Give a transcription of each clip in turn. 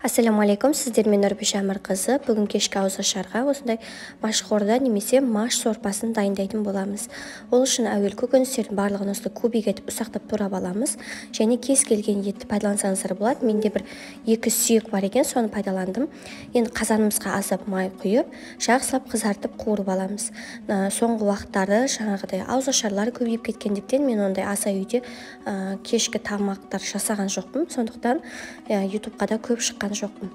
Ассалаумалейкум, сіздермен Нұрбеш Әмірқызы. Бүгін кешкі ауызашарға осындай машқорда немесе маш сорпасын дайындайтын боламыз. Ол үшін әуел көкөністердің барлығын осылай кубик етіп ұсақтап турап аламыз. Және кез келген етті пайдалансаңыздар болады. Менде бір 2 сүйек бар екен, соны пайдаландым. Енді қазанымызға азап май құйып, жақсылап қызартып қуырып аламыз. Соңғы уақыттары жаңағыдай ауызашарлар көбейіп кеткендіктен мен ондай аса үйде кешкі тамақтар жасаған жоқпын. Сондықтан ютубқа да көп шыққан жоқпын.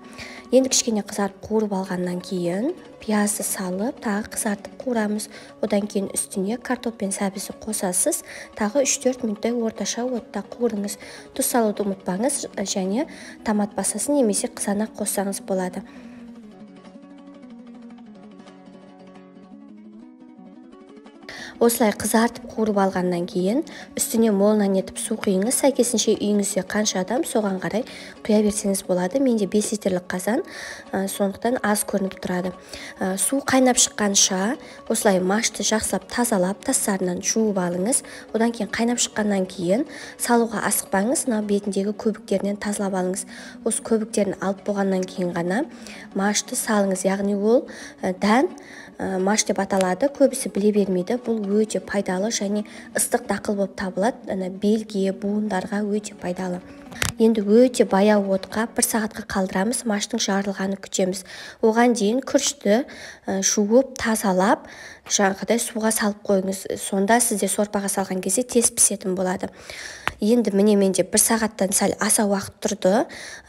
Енді кішкене қызарып қуырып алғаннан кейін пиязды салып, тағы қызартып қуырамыз. Одан кейін үстіне картоп пен сәбізді қосасыз. Тағы 3-4 минуттай орташа отта қуырыңыз. Тұз салуды ұмытпаңыз, және томат басасын немесе қызанақ қоссаңыз болады. Осылай қызартып қуырып алғаннан кейін үстіне молынан етіп су құйыңыз. Сәйкесінше үйіңізде қанша адам, соған қарай құя берсеңіз болады. Менде 5 литрлік қазан, сондықтан аз көрініп тұрады. Су қайнап шыққанша осылай машты жақсылап тазалап, тастарынан жуып алыңыз. Одан кейін қайнап шыққаннан кейін салуға асықпаңыз, бетіндегі көбіктерінен тазалап алыңыз. Осы көбіктерін алып болғаннан кейін ғана машты салыңыз. Яғни ол дән маш деп аталады, көбісі біле бермейді. Бұл өте пайдалы және ыстық дақыл болып табылады. Белге, буындарға өте пайдалы. Енді өте баяу отқа 1 сағатқа қалдырамыз, маштың жарылғаны күтеміз. Оған дейін күрішті жуып, тазалап, жаңағыдай суға салып қойыңыз. Сонда сізде сорпаға салған кезде тез пісетін болады. Енді міне менде 1 сағаттан сәл аса уақыт тұрды.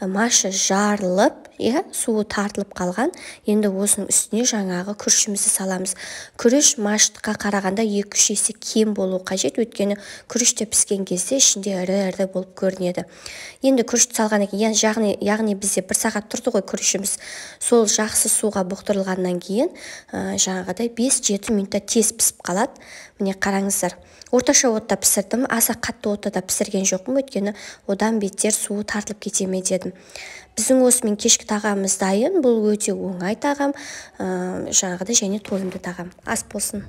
Машы жарылып, суы тартылып қалған. Енді осының үстіне жаңағы күрішімізді саламыз. Күріш машқа қарағанда 2-3 есе кем болу қажет, өйткені күріште піскен кезде ішінде ірі-ірі болып көрінеді. Енді күрішті салған екен, яғни бізде 1 сағат тұрды ғой күрішіміз. Сол жақсы суға бұқтырылғаннан кейін жаңағыдай 5-7 минутта тез пісіп қалады. Міне қараңыздар. Орташа отта пісірдім, аса қатты отта да пісірген жоқпын, өйткені одан бетер суы тартылып кете ме дедім. Біздің осымен кешкі тағамымыз дайын. Бұл өте оңай тағам, жаңағыдай және тойымды тағам. Ас болсын.